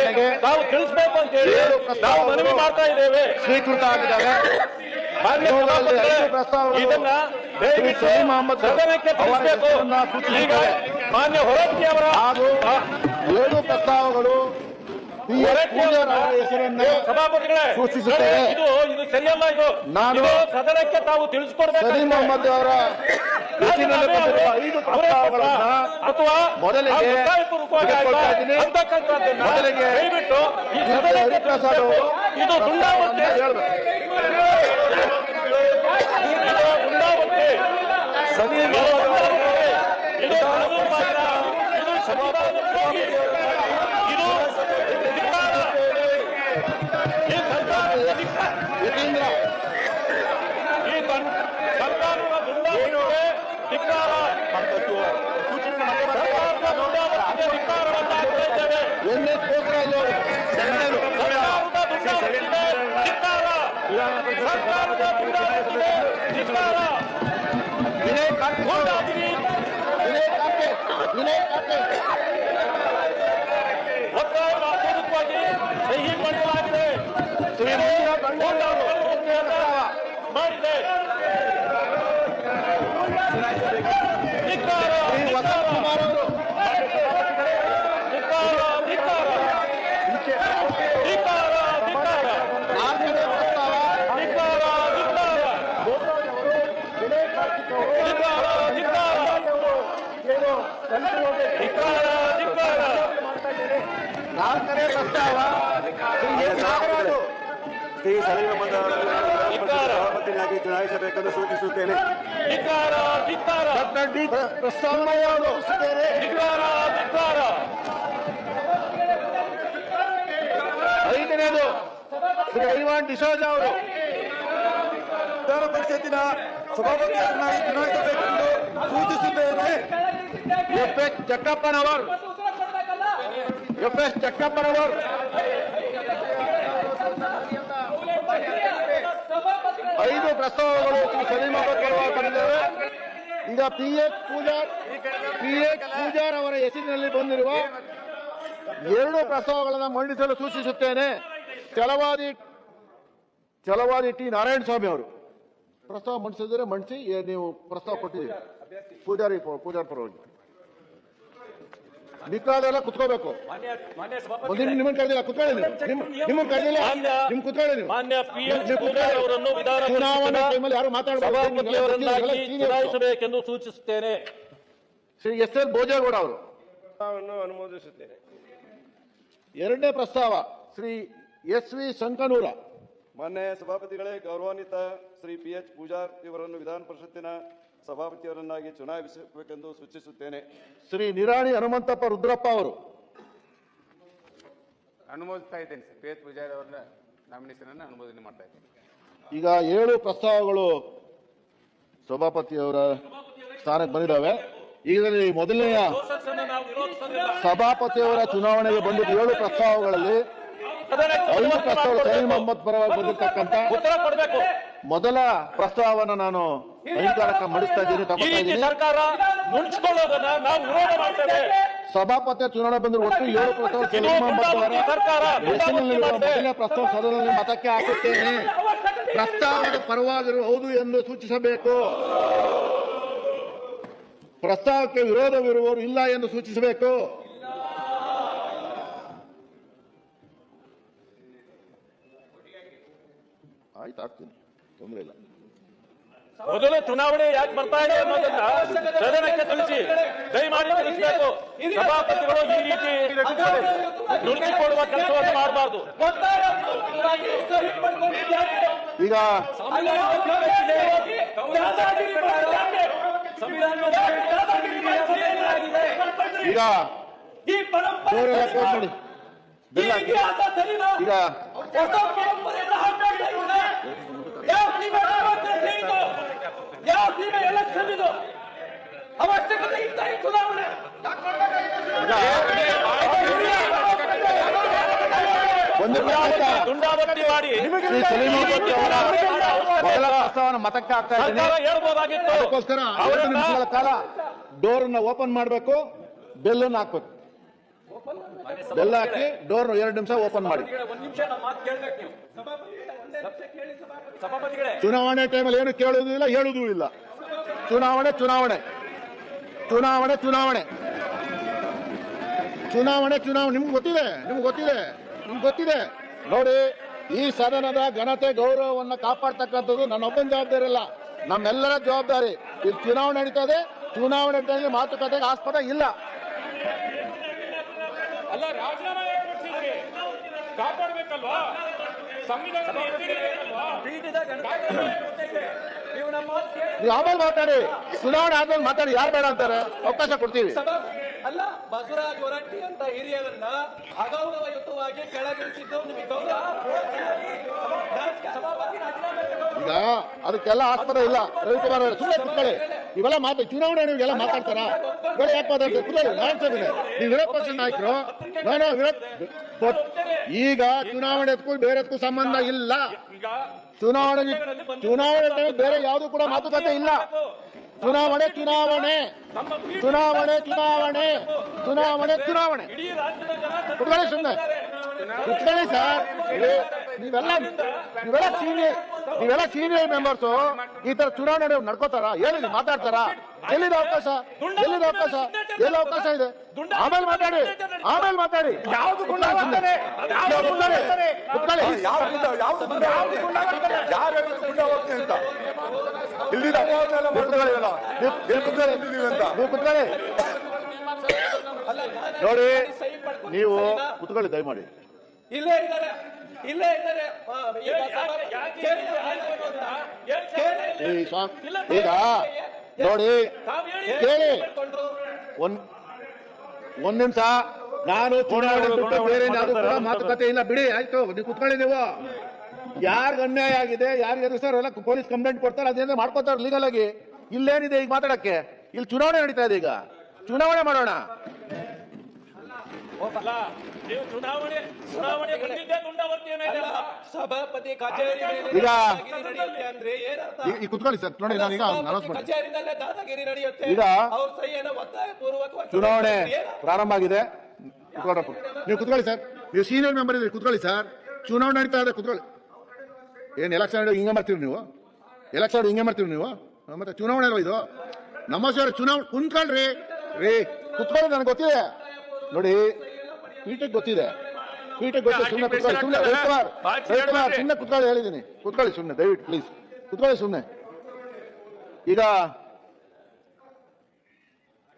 ಮೊದಲಿಗೆ ನಾವು ತಿಳಿಸಬೇಕು ಅಂತ ಹೇಳಿ ನಾವು ಮನವಿ ಮಾಡ್ತಾ ಇದ್ದೇವೆ. ಸ್ವೀಕೃತ ಆಗಿದ್ದಾವೆ. ಇದನ್ನ ಸದನಕ್ಕೆ ತಿಳಿಸಬೇಕು. ಈಗ ಮಾನ್ಯ ಹೊರಟ್ಟಿ ಅವರ ಹಾಗೂ 7 ಪ್ರಸ್ತಾವಗಳು ಸಭಾಪತಿಗಳೇ ಸೂಚಿಸುತ್ತೇವೆ. ಇದು ಸರಿಯಲ್ಲ. ನಾನು ಸದನಕ್ಕೆ ತಾವು ತಿಳಿಸಿಕೊಡ್ಬೇಕು. ಸಲೀಂ ಅಹಮದ್ ಅವರ ಅಥವಾ ಮೊದಲಿಗೆ ದಯವಿಟ್ಟು ಈ ಸದನಕ್ಕೆ ಇದು ದುಂಡಾವತಿ ಸಹಿ ಮಾಡಲಾಗಿದೆ ಮಾಡಿದೆ. ನಾಲ್ಕನೇ ಪ್ರಸ್ತಾವ ಶ್ರೀ ಸಲೀಂ ಅಹಮದ್ ಅವರನ್ನು ಸಭಾಪತಿಯಾಗಿ ಚುನಾಯಿಸಬೇಕೆಂದು ಸೂಚಿಸುತ್ತೇನೆ. ಐದನೇದು ಶ್ರೀ ಐವಾನ್ ಡಿಸೋಜ ಅವರು ವಿಧಾನ ಪರಿಷತ್ತಿನ ಸಭಾಪತಿಯನ್ನಾಗಿ ಚುನಾಯಿಸಬೇಕೆಂದು ಸೂಚಿಸುತ್ತೇನೆ. ಎಫ್.ಎಸ್. ಜಕ್ಕಪ್ಪನವರ್ 5 ಪ್ರಸ್ತಾವಗಳು ಸಲೀಂ ಅಹಮದ್ ಪರವಾಗಿ ಬಂದಿದ್ದಾವೆ. ಈಗ ಪಿ.ಎಚ್. ಪೂಜಾರ್ ಅವರ ಹೆಸರಿನಲ್ಲಿ ಬಂದಿರುವ 2 ಪ್ರಸ್ತಾವಗಳನ್ನು ಮಂಡಿಸಲು ಸೂಚಿಸುತ್ತೇನೆ. ಛಲವಾದಿ ಟಿ. ನಾರಾಯಣ ಸ್ವಾಮಿ ಅವರು ಪ್ರಸ್ತಾವ ಮಂಡಿಸಿದರೆ ಮಂಡಿಸಿ. ನೀವು ಪ್ರಸ್ತಾವ ಕೊಟ್ಟಿದ್ದೀರಿ ಪೂಜಾರ್ ಪರವಾಗಿ. ಮಿಕ್ಕಾದೆಲ್ಲ ಕುತ್ಕೋಬೇಕು. ನಿಮ್ಮನ್ನು ಕರೆದಿಲ್ಲ, ಕುತ್ಕೊಳ್ಳಿ. ನಿಮ್ಮನ್ನು ಕರೆದಿಲ್ಲ, ನಿಮ್ ಕುತ್ಕೊಳ್ಳಿ. ನೀವು ಚುನಾವಣಾ ಟೈಮಲ್ಲಿ ಯಾರು ಮಾತಾಡಬೇಕೆಂದು ಸೂಚಿಸುತ್ತೇನೆ. ಶ್ರೀ ಎಸ್.ಎಲ್. ಭೋಜೇಗೌಡ ಅವರು ಅನುಮೋದಿಸುತ್ತೇನೆ. 2ನೇ ಪ್ರಸ್ತಾವ ಶ್ರೀ ಎಸ್.ವಿ. ಸಂಕನೂರ. ಮಾನ್ಯ ಸಭಾಪತಿಗಳೇ, ಗೌರವಾನ್ವಿತ ಶ್ರೀ ಪಿ.ಎಚ್. ಪೂಜಾರ್ ಇವರನ್ನು ವಿಧಾನ ಪರಿಷತ್ತಿನ ಸಭಾಪತಿಯವರನ್ನಾಗಿ ಚುನಾಯಿಸಬೇಕೆಂದು ಸೂಚಿಸುತ್ತೇನೆ. ಶ್ರೀ ನಿರಾಣಿ ಹನುಮಂತಪ್ಪ ರುದ್ರಪ್ಪ ಅವರು ಅನುಮೋದಿಸ್ತಾ ಇದ್ದೇನೆ. ಪಿ.ಎಚ್. ಪೂಜಾರಿ ಅವರ ನಾಮಿನೇಷನ್ ಅನ್ನು ಅನುಮೋದನೆ ಮಾಡ್ತಾ ಇದ್ದೇನೆ. ಈಗ 7 ಪ್ರಸ್ತಾವಗಳು ಸಭಾಪತಿಯವರ ಸ್ಥಾನಕ್ಕೆ ಬಂದಿದ್ದಾವೆ. ಇದರಲ್ಲಿ ಮೊದಲನೆಯ ಸಭಾಪತಿಯವರ ಚುನಾವಣೆಗೆ ಬಂದಿದ್ದ 7 ಪ್ರಸ್ತಾವಗಳಲ್ಲಿ 5 ಪ್ರಸ್ತಾವ ಸಲೀಂ ಅಹಮದ್ ಪರವಾಗಿ ಬಂದಿರತಕ್ಕಂಥ ಮೊದಲ ಪ್ರಸ್ತಾವವನ್ನು ನಾನು ಅಧಿಕಾರಕ್ಕೆ ಮಂಡಿಸ್ತಾ ಇದ್ದೀನಿ, ತಗೊಳ್ತಾ ಇದ್ದೀನಿ. ಸಭಾಪತಿಯ ಚುನಾವಣೆ ಬಂದಿರುವ ಒಟ್ಟು 7 ಪ್ರಸ್ತಾವ ಸಲೀಂ ಅಹಮದ್ ಅವರ ಹೆಸರಿನಲ್ಲಿರುವ ಮೊದಲನೇ ಪ್ರಸ್ತಾವ ಸದನದಲ್ಲಿ ಮತಕ್ಕೆ ಹಾಕುತ್ತೇನೆ. ಪ್ರಸ್ತಾವದ ಪರವಾಗಿರುವ ಹೌದು ಎಂದು ಸೂಚಿಸಬೇಕು. ಪ್ರಸ್ತಾವಕ್ಕೆ ವಿರೋಧವಿರುವವರು ಇಲ್ಲ ಎಂದು ಸೂಚಿಸಬೇಕು. ಆಯ್ತು, ಆಗ್ತೀನಿ, ತೊಂದರೆ ಇಲ್ಲ. ಮೊದಲು ಚುನಾವಣೆ ಯಾಕೆ ಬರ್ತಾ ಇದೆ ಅನ್ನೋದನ್ನ ಸದನಕ್ಕೆ ತಿಳಿಸಿ, ದಯಮಾಡಿ ತಿಳಿಸಬೇಕು. ಸಭಾಪತಿಗಳು ಈ ರೀತಿ ನುಡಿಸಿಕೊಳ್ಳುವ ಕೆಲಸವನ್ನು ಮಾಡಬಾರ್ದು. ಈಗ ಈಗ ಈಗ ಅವಶ್ಯಕತೆ ಇತ್ತ ಈ ಚುನಾವಣೆ ದುಂಡಾವತಿ ಮಾಡಿ ಮೊದಲ ಪ್ರಸ್ತಾವನ ಮತಕ್ಕೆ ಆಗ್ತಾ ಇದ್ದೀನಿ. ಹೇಳ್ಬೋದಾಗಿತ್ತು. ಅದಕ್ಕೋಸ್ಕರ 2 ನಿಮಿಷಗಳ ಕಾಲ ಡೋರ್ ಅನ್ನ ಓಪನ್ ಮಾಡಬೇಕು, ಬೆಲ್ ಅನ್ನು ಹಾಕ್ಬೇಕು. ಬೆಲ್ಲ ಹಾಕಿ ಡೋರ್ 2 ನಿಮಿಷ ಓಪನ್ ಮಾಡಿ. ಒಂದ್ ನಿಮಿಷ ನಮ್ಮ ಮಾತು ಕೇಳ್ಬೇಕು ನೀವು. ಸಭಾಪತಿಗಳೇ, ಚುನಾವಣೆ ಟೈಮಲ್ಲಿ ಏನು ಕೇಳುವುದೂ ಇಲ್ಲ, ಹೇಳುವುದೂ ಇಲ್ಲ. ಚುನಾವಣೆ ಚುನಾವಣೆ ಚುನಾವಣೆ ಚುನಾವಣೆ ಚುನಾವಣೆ ಚುನಾವಣೆ ನಿಮ್ಗೆ ಗೊತ್ತಿದೆ, ನಿಮ್ಗೆ ಗೊತ್ತಿದೆ, ನಿಮ್ಗೆ ಗೊತ್ತಿದೆ. ನೋಡಿ, ಈ ಸದನದ ಘನತೆ ಗೌರವವನ್ನು ಕಾಪಾಡ್ತಕ್ಕಂಥದ್ದು ನನ್ನೊಬ್ಬನ ಜವಾಬ್ದಾರಿ ಅಲ್ಲ, ನಮ್ಮೆಲ್ಲರ ಜವಾಬ್ದಾರಿ. ಇಲ್ಲಿ ಚುನಾವಣೆ ನಡೀತಾ ಇದೆ, ಚುನಾವಣೆ ಟೈಮಲ್ಲಿ ಮಾತುಕತೆಗೆ ಆಸ್ಪದ ಇಲ್ಲ. ಅಲ್ಲ, ರಾಜೀನಾಮೆ ಕೊಡ್ಸಿದ್ರಿ, ಕಾಪಾಡ್ಬೇಕಲ್ವಾ? ಸಂವಿಧಾನ ನೀವು ಆಮೇಲೆ ಮಾತಾಡಿ, ಚುನಾವಣೆ ಆದ್ಮೇಲೆ ಮಾತಾಡಿ, ಯಾರು ಬೇಡ ಅಂತಾರೆ, ಅವಕಾಶ ಕೊಡ್ತೀವಿ. ಅಲ್ಲ, ಬಸವರಾಜ ಹೊರಟ್ಟಿ ಅಂತ ಹಿರಿಯರನ್ನ ಅಗೌರವಯುತವಾಗಿ ಕೆಳಗಿಳಿಸಿದ್ದು ನಿಮಗೆ ಈಗ ಅದಕ್ಕೆಲ್ಲ ಆಸ್ಪದ ಇಲ್ಲ. ರವಿಕುಮಾರ್ ಅವರೇ, ಸುಮ್ಮನೆ ಕುತ್ಕೊಳ್ಳಿ. ಇವೆಲ್ಲ ಚುನಾವಣೆ ನೀವೆಲ್ಲ ಮಾತಾಡ್ತಾರ? ಬೇಡ, ಯಾಕೆ ಮಾತಾಡ್ತಾರೆ? ಕುತ್ಕೊಳ್ಳಿ. ನೀವು ವಿರೋಧ ಪಕ್ಷದ ನಾಯಕರು, ನಾನು ಈಗ ಚುನಾವಣೆಗೂ ಬೇರೆದಕ್ಕೂ ಸಂಬಂಧ ಇಲ್ಲ. ಚುನಾವಣೆ ಬೇರೆ ಯಾವುದು ಕೂಡ ಮಾತುಕತೆ ಇಲ್ಲ. ಚುನಾವಣೆ ಚುನಾವಣೆ ಚುನಾವಣೆ ಚುನಾವಣೆ ಚುನಾವಣೆ ಚುನಾವಣೆ ಕುತ್ಕೊಳ್ಳಿ, ಸುಮ್ಮನೆ ಕುತ್ಕೊಳ್ಳಿ ಸರ್. ನೀವೆಲ್ಲ ಸೀನಿಯರ್ ಮೆಂಬರ್ಸು ಈ ತರ ಚುನಾವಣೆ ನಡ್ಕೋತಾರ? ಹೇಳಿದ್ರಿ, ಮಾತಾಡ್ತಾರ? ಎಲ್ಲಿದೆ ಅವಕಾಶ? ಎಲ್ಲಿದೆ ಅವಕಾಶ? ಎಲ್ಲ ಅವಕಾಶ ಇದೆ. ಆಮೇಲೆ ಮಾತಾಡಿ, ಆಮೇಲೆ ಮಾತಾಡಿ. ಯಾವ್ದು ಕುತ್ಕೊಳ್ಳಿ. ನೋಡಿ, ನೀವು ಕುತ್ಕೊಳ್ಳಿ ದಯಮಾಡಿ. ಇಲ್ಲೇ ಇದ್ದಾರೆ, ಇಲ್ಲೇ ಇದ್ದಾರೆ. ಈಗ ನೋಡಿ, ಕೇಳಿ, ಒಂದ್ ನಿಮಿಷ. ನಾನು ಚುನಾವಣೆ ಬಿಟ್ಟು ಬೇರೆ ಯಾವ್ದು ಕೂಡ ಮಾತುಕತೆ ಇಲ್ಲ, ಬಿಡಿ. ಆಯ್ತು, ನೀವು ಕುತ್ಕೊಳ್ಳಿ. ನೀವು ಯಾರಿಗ ಅನ್ಯಾಯ ಆಗಿದೆ, ಯಾರಿಗಾದ್ರು ಸರ್ ಎಲ್ಲ ಪೊಲೀಸ್ ಕಂಪ್ಲೇಂಟ್ ಕೊಡ್ತಾರೆ, ಅದೇನೇ ಮಾಡ್ಕೋತಾರೆ ಲೀಗಲ್ ಆಗಿ. ಇಲ್ಲೇನಿದೆ ಈಗ ಮಾತಾಡಕ್ಕೆ? ಇಲ್ಲಿ ಚುನಾವಣೆ ನಡೀತಾ ಇದೆ, ಈಗ ಚುನಾವಣೆ ಮಾಡೋಣ. ಸಭಾಪತಿ ಕಚೇರಿ ಈಗ ಅಂದ್ರೆ ಈಗ ಕುತ್ಕೊಳ್ಳಿ ಸರ್. ನೋಡಿ, ನಾನೀಗ ಅನೌನ್ಸ್ ಮಾಡಿ. ಕಚೇರಿನಲ್ಲೇ ದಾದಾಗಿರಿ ನಡೆಯುತ್ತೆ. ಈಗ ಅವ್ರ ಸಹಿಯನ್ನು ಒತ್ತಾಯಪೂರ್ವಕವಾಗಿ ಚುನಾವಣೆ ಪ್ರಾರಂಭ ಆಗಿದೆ. ನೀವು ಕುತ್ಕೊಳ್ಳಿ ಸರ್. ನೀವು ಸೀನಿಯರ್ ಮೆಂಬರ್ ಇದ್ರಿ, ಕುತ್ಕೊಳ್ಳಿ ಸರ್. ಚುನಾವಣೆ ನಡೀತಾ ಇದೆ, ಕುತ್ಕೊಳ್ಳಿ. ಏನ್ ಎಲೆಕ್ಷನ್ ಹಿಂಗೆ ಮಾಡ್ತೀವಿ ನೀವು? ಎಲೆಕ್ಷನ್ ಹಿಂಗೆ ಮಾಡ್ತೀವಿ ನೀವು? ಮತ್ತೆ ಚುನಾವಣೆ ಅಲ್ವಾ ಇದು? ನಮ್ಮ ಸರ್ ಚುನಾವಣೆ. ಕುಂತ್ಕೊಳ್ರಿ ರೀ, ಕುತ್ಕೊಳ್ಳಿ. ನನಗೆ ಗೊತ್ತಿದೆ. ನೋಡಿ, ಪೀಠಕ್ಕೆ ಗೊತ್ತಿದೆ, ಪೀಠಕ್ಕೆ ಗೊತ್ತಿದೆ. ಸುಮ್ಮನೆ ಕುತ್ಕೊಳ್ಳಿ, ಸುಮ್ಮನೆ ಸುಮ್ಮನೆ ಕುತ್ಕೊಳ್ಳಿ. ಹೇಳಿದ್ದೀನಿ, ಕುತ್ಕೊಳ್ಳಿ ಸುಮ್ಮನೆ, ದಯವಿಟ್ಟು ಪ್ಲೀಸ್ ಕುತ್ಕೊಳ್ಳಿ ಸುಮ್ಮನೆ. ಈಗ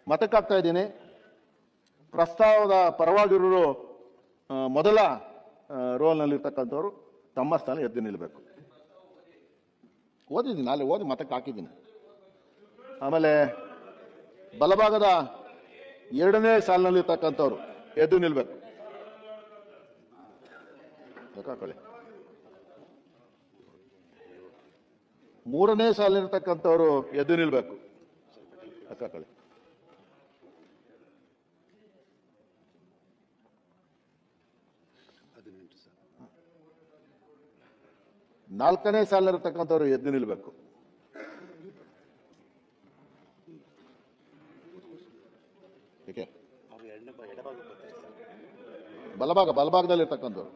ಮತಕ್ಕಾಗ್ತಾ ಇದ್ದೀನಿ. ಪ್ರಸ್ತಾವದ ಪರವಾಗಿರೋರು ಮೊದಲ ರೋಲ್ನಲ್ಲಿರ್ತಕ್ಕಂಥವ್ರು ತಮ್ಮ ಸ್ಥಾನ ಎದ್ದು ನಿಲ್ಲಬೇಕು. ಓದಿದ್ದೀನಿ, ಅಲ್ಲಿ ಓದಿ ಮತಕ್ಕೆ ಹಾಕಿದ್ದೀನಿ. ಆಮೇಲೆ ಬಲಭಾಗದ 2ನೇ ಸಾಲಿನಲ್ಲಿರ್ತಕ್ಕಂಥವ್ರು ಎದ್ದು ನಿಲ್ಲಬೇಕು. ಹಾಕೊಳ್ಳಿ. 3ನೇ ಸಾಲಿನಿರ್ತಕ್ಕಂಥವ್ರು ಎದ್ದು ನಿಲ್ಲಬೇಕು. ಹಾಕೊಳ್ಳಿ. 4ನೇ ಸಾಲಿನಿರ್ತಕ್ಕಂಥವ್ರು ಎದ್ದು ನಿಲ್ಲಬೇಕು. ಏಕೆ? ಬಲಭಾಗದಲ್ಲಿರ್ತಕ್ಕಂಥವ್ರು.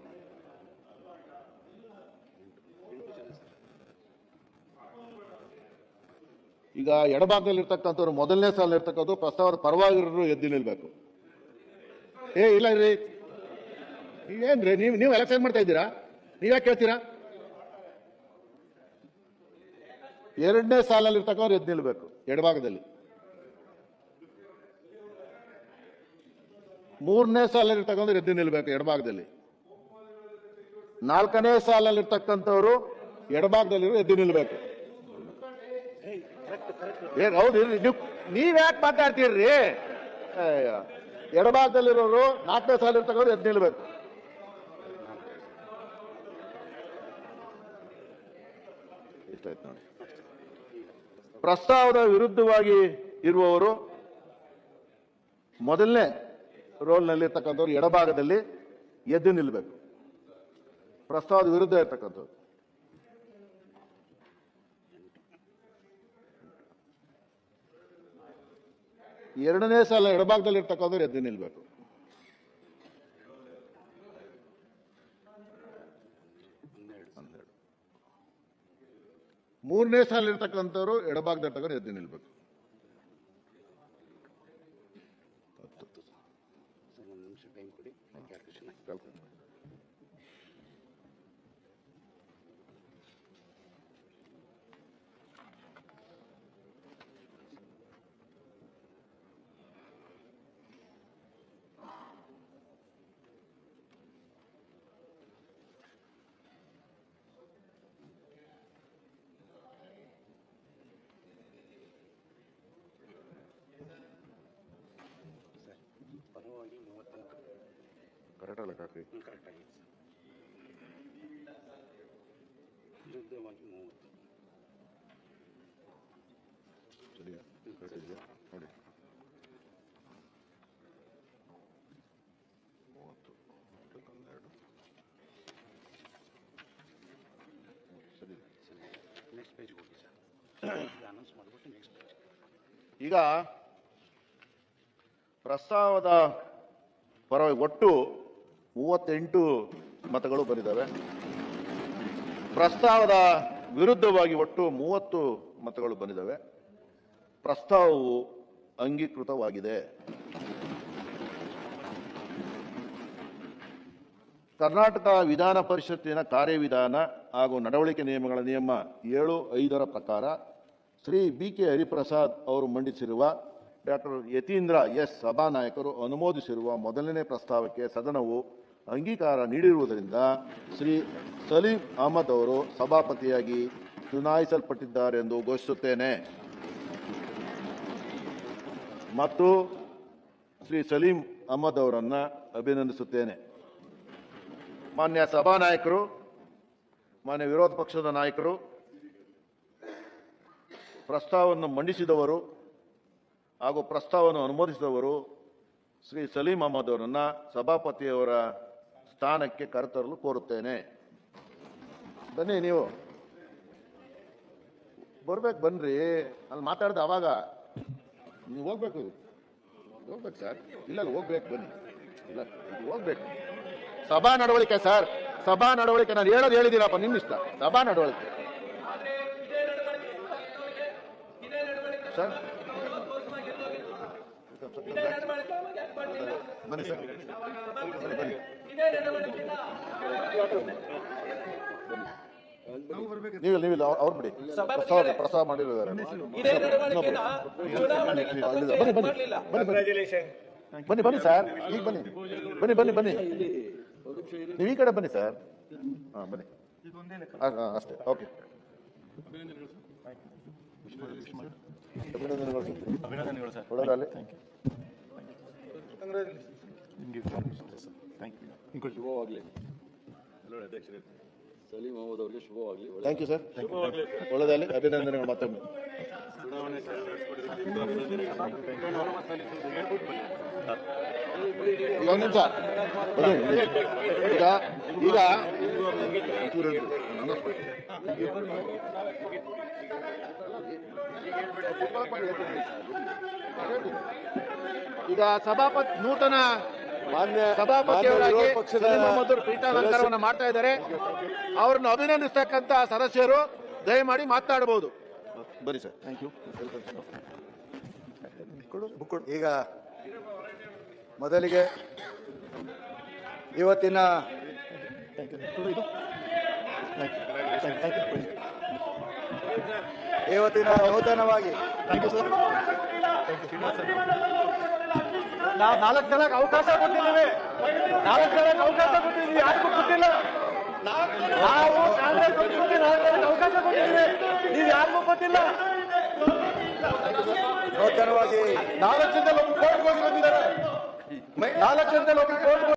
ಈಗ ಎಡಭಾಗದಲ್ಲಿರ್ತಕ್ಕಂಥವ್ರು, ಮೊದಲನೇ ಸಾಲಿರ್ತಕ್ಕಂಥವ್ರು ಪ್ರಸ್ತಾವದ ಪರವಾಗಿರೋರು ಎದ್ದು ನಿಲ್ಬೇಕು. ಇಲ್ಲ ರೀ, ಏನ್ರಿ ನೀವು ಎಲೆಕ್ಷನ್ ಮಾಡ್ತಾ ಇದ್ದೀರಾ? ನೀವ್ಯಾಕೆ ಕೇಳ್ತೀರಾ? 2ನೇ ಸಾಲಲ್ಲಿರ್ತಕ್ಕವ್ರು ಎದ್ದು ನಿಲ್ಬೇಕು ಎಡಭಾಗದಲ್ಲಿ. 3ನೇ ಸಾಲಲ್ಲಿರ್ತಕ್ಕಂಥವ್ರು ಎದ್ದು ನಿಲ್ಬೇಕು ಎಡಭಾಗದಲ್ಲಿ. 4ನೇ ಸಾಲಲ್ಲಿರ್ತಕ್ಕಂಥವ್ರು ಎಡಭಾಗದಲ್ಲಿರೋ ಎದ್ದು ನಿಲ್ಬೇಕು. ಹೌದು, ನೀವ್ಯಾಕೆ ಮಾತಾಡ್ತೀರ್ರಿ? ಎಡಭಾಗದಲ್ಲಿರೋರು 4ನೇ ಸಾಲಿರ್ತಕ್ಕಂಥವ್ರು ಎದ್ದು ನಿಲ್ಬೇಕು. ಇಷ್ಟಾಯ್ತು ನೋಡಿ. ಪ್ರಸ್ತಾವದ ವಿರುದ್ಧವಾಗಿ ಇರುವವರು ಮೊದಲನೇ ರೋಲ್ನಲ್ಲಿರ್ತಕ್ಕಂಥವ್ರು ಎಡಭಾಗದಲ್ಲಿ ಎದ್ದು ನಿಲ್ಲಬೇಕು. ಪ್ರಸ್ತಾವದ ವಿರುದ್ಧ ಇರ್ತಕ್ಕಂಥವ್ರು. ಎರಡನೇ ಸಾಲ ಎಡಭಾಗದಲ್ಲಿ ಇರ್ತಕ್ಕಂಥವ್ರು ಎದ್ದು ನಿಲ್ಲಬೇಕು. ಮೂರನೇ ಸಾಲ ಇರ್ತಕ್ಕಂಥವ್ರು ಎಡಭಾಗದರ್ತಕ್ಕಂಥ ಎದ್ದು ನಿಲ್ಬೇಕು. ಕರೆಕ್ಟ್ ಅಲ್ಲ ಕಾಕಿ? ಸರಿಯಾ? ಕರೆಕ್ಟ್ ಇದೆಯಾ? ನೋಡಿ 30 ಈಗ ಪ್ರಸ್ತಾವದ ಪರವಾಗಿ ಒಟ್ಟು 38 ಮತಗಳು ಬಂದಿದ್ದಾವೆ. ಪ್ರಸ್ತಾವದ ವಿರುದ್ಧವಾಗಿ ಒಟ್ಟು 30 ಮತಗಳು ಬಂದಿದ್ದಾವೆ. ಪ್ರಸ್ತಾವವು ಅಂಗೀಕೃತವಾಗಿದೆ. ಕರ್ನಾಟಕ ವಿಧಾನ ಪರಿಷತ್ತಿನ ಕಾರ್ಯವಿಧಾನ ಹಾಗೂ ನಡವಳಿಕೆ ನಿಯಮಗಳ ನಿಯಮ 7(5) ಪ್ರಕಾರ ಶ್ರೀ ಬಿ.ಕೆ. ಹರಿಪ್ರಸಾದ್ ಅವರು ಮಂಡಿಸಿರುವ ಡಾಕ್ಟರ್ ಯತೀಂದ್ರ ಎಸ್ ಸಭಾನಾಯಕರು ಅನುಮೋದಿಸಿರುವ ಮೊದಲನೇ ಪ್ರಸ್ತಾವಕ್ಕೆ ಸದನವು ಅಂಗೀಕಾರ ನೀಡಿರುವುದರಿಂದ ಶ್ರೀ ಸಲೀಂ ಅಹಮದ್ ಅವರು ಸಭಾಪತಿಯಾಗಿ ಚುನಾಯಿಸಲ್ಪಟ್ಟಿದ್ದಾರೆ ಎಂದು ಘೋಷಿಸುತ್ತೇನೆ ಮತ್ತು ಶ್ರೀ ಸಲೀಂ ಅಹಮದ್ ಅವರನ್ನು ಅಭಿನಂದಿಸುತ್ತೇನೆ. ಮಾನ್ಯ ಸಭಾನಾಯಕರು, ಮಾನ್ಯ ವಿರೋಧ ಪಕ್ಷದ ನಾಯಕರು, ಪ್ರಸ್ತಾವವನ್ನು ಮಂಡಿಸಿದವರು ಹಾಗೂ ಪ್ರಸ್ತಾವವನ್ನು ಅನುಮೋದಿಸಿದವರು ಶ್ರೀ ಸಲೀಂ ಅಹಮದ್ ಅವರನ್ನು ಸಭಾಪತಿಯವರ ಸ್ಥಾನಕ್ಕೆ ಕರೆತರಲು ಕೋರುತ್ತೇನೆ. ಬನ್ನಿ, ನೀವು ಬರ್ಬೇಕು, ಬನ್ರಿ. ಅಲ್ಲಿ ಮಾತಾಡ್ದೆ ಅವಾಗ ನೀವು ಹೋಗ್ಬೇಕು ಸರ್. ಇಲ್ಲ ಹೋಗ್ಬೇಕು, ಬನ್ನಿ. ಇಲ್ಲ ಹೋಗ್ಬೇಕು. ಸಭಾ ನಡವಳಿಕೆ ಸರ್, ಸಭಾ ನಡವಳಿಕೆ. ನಾನು ಹೇಳೋದು ಹೇಳಿದ್ದೀರಪ್ಪ, ನಿಮ್ಮಿಷ್ಟ. ಸಭಾ ನಡವಳಿಕೆ ಸರ್. ಬನ್ನಿ ಸರ್, ಬನ್ನಿ. ನೀವಿಲ್ಲ ಅವ್ರು ಬಿಡಿ, ಪ್ರಸ್ತಾವ ಮಾಡಿದ್ದಾರೆ. ಬನ್ನಿ ಬನ್ನಿ ಸರ್, ಈಗ ಬನ್ನಿ ಬನ್ನಿ ಬನ್ನಿ ಬನ್ನಿ ನೀವು ಈ ಕಡೆ ಬನ್ನಿ ಸರ್. ಹಾಂ ಬನ್ನಿ, ಅಷ್ಟೇ. ಓಕೆ, ಅಭಿನಂದನೆಗಳು ಸರ್. ಒಳ್ಳೆಯದಾಗಲಿ. ಶುಭವಾಗಲಿ. ಸಲೀಂ ಅಹಮದ್ ಅವರಿಗೆ ಶುಭವಾಗಲಿ. Thank you sir. ಒಳ್ಳೆಯದಾಗಲಿ. ಅಭಿನಂದನೆಗಳು ಮತ್ತೊಮ್ಮೆ. ಈಗ ಒಂದು ನಿಮಿಷ. ಈಗ ಈಗ ಸಭಾಪತಿ ನೂತನ ಸಭಾಪತಿಯವರಾಗಿ ಪೀಠಾಲಂಕಾರವನ್ನು ಮಾಡ್ತಾ ಇದ್ದಾರೆ. ಅವರನ್ನು ಅಭಿನಂದಿಸ್ತಕ್ಕಂಥ ಸದಸ್ಯರು ದಯಮಾಡಿ ಮಾತನಾಡಬಹುದು. ಬನ್ನಿ ಸರ್. Thank you. ಈಗ ಮೊದಲಿಗೆ ಇವತ್ತಿನ ನೂತನವಾಗಿ ನಾವು 4 ಜನಕ್ಕೆ ಅವಕಾಶ ಕೊಟ್ಟಿದ್ದೀವಿ. 4 ಜನಕ್ಕೆ ಅವಕಾಶ ಕೊಟ್ಟಿದ್ದೀವಿ, ಯಾರಿಗೂ ಕೊಟ್ಟಿಲ್ಲ. ನಾವು ಕಾಂಗ್ರೆಸ್ ಪಕ್ಷಕ್ಕೆ 4 ಜನಕ್ಕೆ ಅವಕಾಶ ಕೊಟ್ಟಿದ್ದೀವಿ, ನೀವು ಯಾರಿಗೂ ಕೊಟ್ಟಿಲ್ಲ. ನೂತನವಾಗಿ 4 ಜನದಲ್ಲಿ ಒಬ್ಬ ಕೋರ್ಟ್ಗೆ ಹೋಗಿ ಬಂದಿದ್ದಾರೆ. 4 ಜನದಲ್ಲಿ ಒಬ್ಬ ಕೋರ್ಟ್ಗೆ